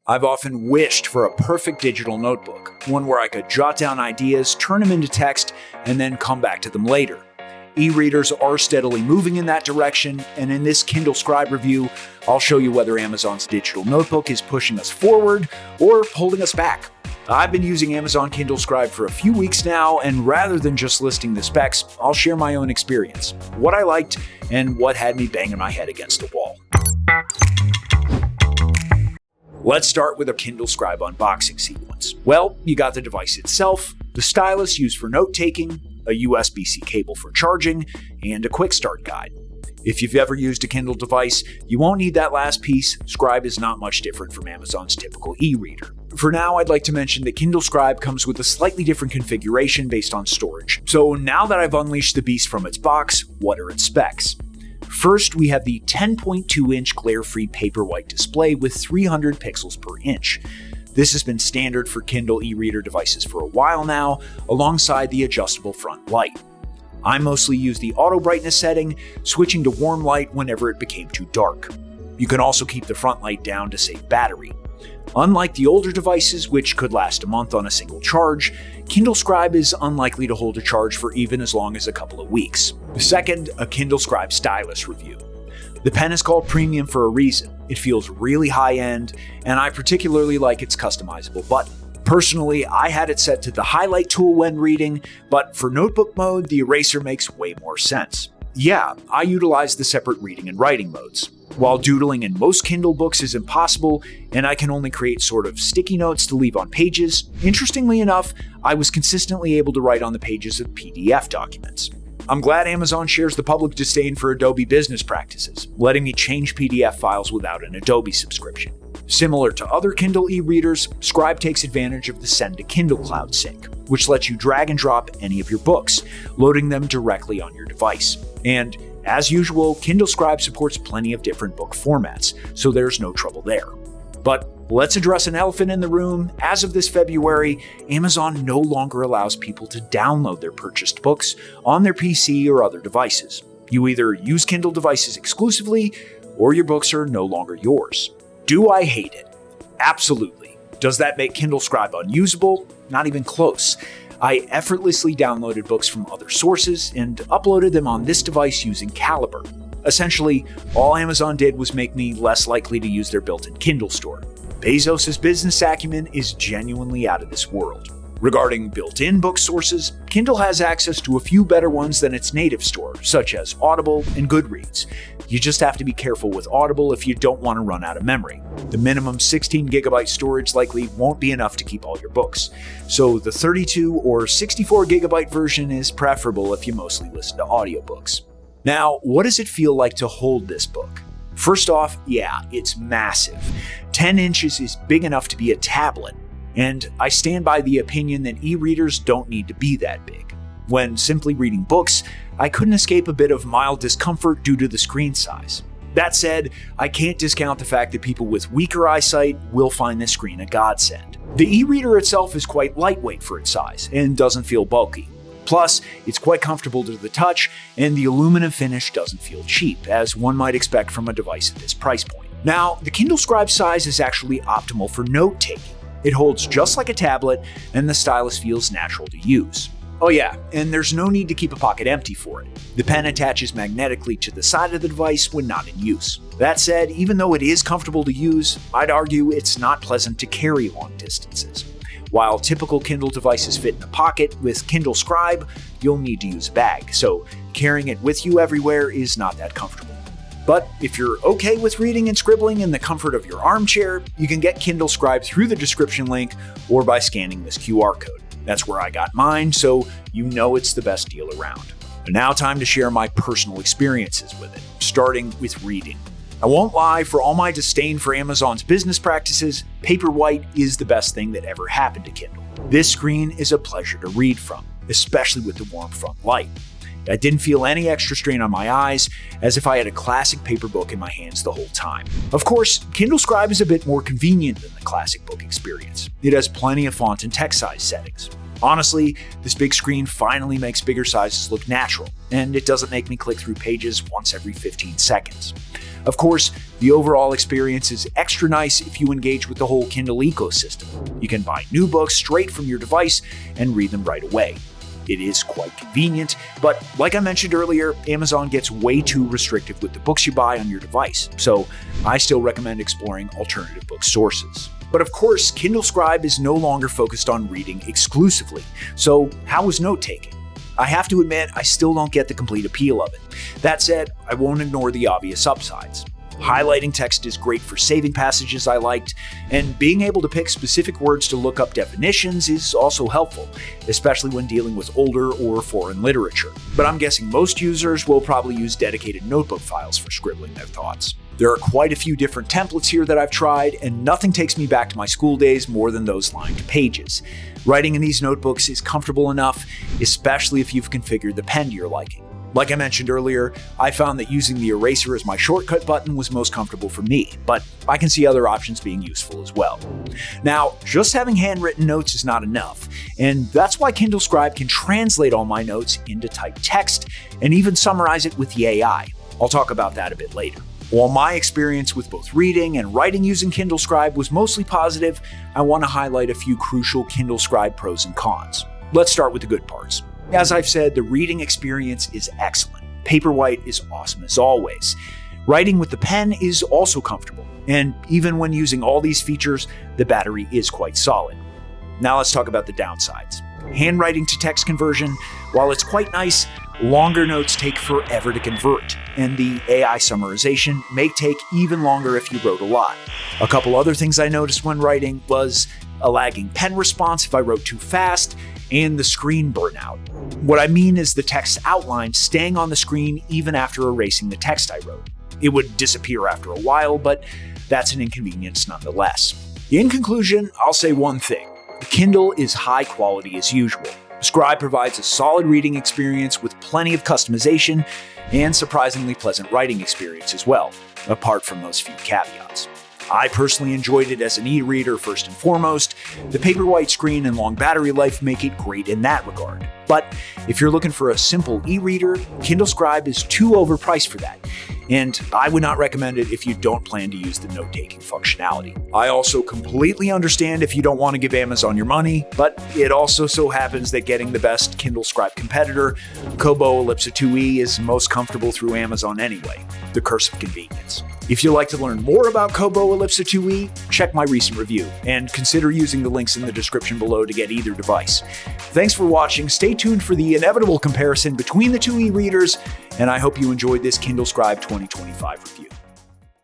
I've often wished for a perfect digital notebook, one where I could jot down ideas, turn them into text, and then come back to them later. E-readers are steadily moving in that direction, and in this Kindle Scribe review, I'll show you whether Amazon's digital notebook is pushing us forward or holding us back. I've been using Amazon Kindle Scribe for a few weeks now, and rather than just listing the specs, I'll share my own experience, what I liked, and what had me banging my head against the wall. Let's start with a Kindle Scribe unboxing sequence. Well, you got the device itself, the stylus used for note-taking, a USB-C cable for charging, and a quick start guide. If you've ever used a Kindle device, you won't need that last piece. Scribe is not much different from Amazon's typical e-reader. For now, I'd like to mention that Kindle Scribe comes with a slightly different configuration based on storage. So now that I've unleashed the beast from its box, what are its specs? First, we have the 10.2-inch glare-free Paperwhite display with 300 pixels per inch. This has been standard for Kindle e-reader devices for a while now, alongside the adjustable front light. I mostly use the auto brightness setting, switching to warm light whenever it became too dark. You can also keep the front light down to save battery. Unlike the older devices, which could last a month on a single charge, Kindle Scribe is unlikely to hold a charge for even as long as a couple of weeks. Second, a Kindle Scribe stylus review. The pen is called premium for a reason. It feels really high-end, and I particularly like its customizable button. Personally, I had it set to the highlight tool when reading, but for notebook mode, the eraser makes way more sense. Yeah, I utilize the separate reading and writing modes. While doodling in most Kindle books is impossible, and I can only create sort of sticky notes to leave on pages, interestingly enough, I was consistently able to write on the pages of PDF documents. I'm glad Amazon shares the public disdain for Adobe business practices, letting me change PDF files without an Adobe subscription. Similar to other Kindle e-readers, Scribe takes advantage of the Send to Kindle Cloud sync, which lets you drag and drop any of your books, loading them directly on your device. And as usual, Kindle Scribe supports plenty of different book formats, so there's no trouble there. But let's address an elephant in the room. As of this February, Amazon no longer allows people to download their purchased books on their PC or other devices. You either use Kindle devices exclusively, or your books are no longer yours. Do I hate it? Absolutely. Does that make Kindle Scribe unusable? Not even close. I effortlessly downloaded books from other sources and uploaded them on this device using Calibre. Essentially, all Amazon did was make me less likely to use their built-in Kindle store. Bezos' business acumen is genuinely out of this world. Regarding built-in book sources, Kindle has access to a few better ones than its native store, such as Audible and Goodreads. You just have to be careful with Audible if you don't want to run out of memory. The minimum 16GB storage likely won't be enough to keep all your books, so the 32 or 64GB version is preferable if you mostly listen to audiobooks. Now, what does it feel like to hold this book? First off, yeah, it's massive. 10 inches is big enough to be a tablet, and I stand by the opinion that e-readers don't need to be that big. When simply reading books, I couldn't escape a bit of mild discomfort due to the screen size. That said, I can't discount the fact that people with weaker eyesight will find this screen a godsend. The e-reader itself is quite lightweight for its size and doesn't feel bulky. Plus, it's quite comfortable to the touch, and the aluminum finish doesn't feel cheap, as one might expect from a device at this price point. Now, the Kindle Scribe size is actually optimal for note-taking. It holds just like a tablet, and the stylus feels natural to use. Oh yeah, and there's no need to keep a pocket empty for it. The pen attaches magnetically to the side of the device when not in use. That said, even though it is comfortable to use, I'd argue it's not pleasant to carry long distances. While typical Kindle devices fit in a pocket, with Kindle Scribe, you'll need to use a bag, so carrying it with you everywhere is not that comfortable. But if you're okay with reading and scribbling in the comfort of your armchair, you can get Kindle Scribe through the description link or by scanning this QR code. That's where I got mine, so you know it's the best deal around. But now time to share my personal experiences with it, starting with reading. I won't lie, for all my disdain for Amazon's business practices, Paperwhite is the best thing that ever happened to Kindle. This screen is a pleasure to read from, especially with the warm front light. I didn't feel any extra strain on my eyes, as if I had a classic paper book in my hands the whole time. Of course, Kindle Scribe is a bit more convenient than the classic book experience. It has plenty of font and text size settings. Honestly, this big screen finally makes bigger sizes look natural, and it doesn't make me click through pages once every 15 seconds. Of course, the overall experience is extra nice if you engage with the whole Kindle ecosystem. You can buy new books straight from your device and read them right away. It is quite convenient, but like I mentioned earlier, Amazon gets way too restrictive with the books you buy on your device, so I still recommend exploring alternative book sources. But of course, Kindle Scribe is no longer focused on reading exclusively, so how is note-taking? I have to admit, I still don't get the complete appeal of it. That said, I won't ignore the obvious upsides. Highlighting text is great for saving passages I liked, and being able to pick specific words to look up definitions is also helpful, especially when dealing with older or foreign literature. But I'm guessing most users will probably use dedicated notebook files for scribbling their thoughts. There are quite a few different templates here that I've tried, and nothing takes me back to my school days more than those lined pages. Writing in these notebooks is comfortable enough, especially if you've configured the pen to your liking. Like I mentioned earlier, I found that using the eraser as my shortcut button was most comfortable for me, but I can see other options being useful as well. Now, just having handwritten notes is not enough, and that's why Kindle Scribe can translate all my notes into typed text and even summarize it with the AI. I'll talk about that a bit later. While my experience with both reading and writing using Kindle Scribe was mostly positive, I want to highlight a few crucial Kindle Scribe pros and cons. Let's start with the good parts. As I've said, the reading experience is excellent. Paperwhite is awesome as always. Writing with the pen is also comfortable, and even when using all these features, the battery is quite solid. Now let's talk about the downsides. Handwriting to text conversion, while it's quite nice, longer notes take forever to convert, and the AI summarization may take even longer if you wrote a lot. A couple other things I noticed when writing was a lagging pen response if I wrote too fast, and the screen burnout. What I mean is the text outline staying on the screen even after erasing the text I wrote. It would disappear after a while, but that's an inconvenience nonetheless. In conclusion, I'll say one thing. The Kindle is high quality as usual. Scribe provides a solid reading experience with plenty of customization and surprisingly pleasant writing experience as well, apart from those few caveats. I personally enjoyed it as an e-reader first and foremost. The Paperwhite screen and long battery life make it great in that regard. But if you're looking for a simple e-reader, Kindle Scribe is too overpriced for that. And I would not recommend it if you don't plan to use the note-taking functionality. I also completely understand if you don't want to give Amazon your money, but it also so happens that getting the best Kindle Scribe competitor, Kobo Elipsa 2e, is most comfortable through Amazon anyway. The curse of convenience. If you'd like to learn more about Kobo Elipsa 2e, check my recent review, and consider using the links in the description below to get either device. Thanks for watching, stay tuned for the inevitable comparison between the two e-readers, and I hope you enjoyed this Kindle Scribe 2025 review.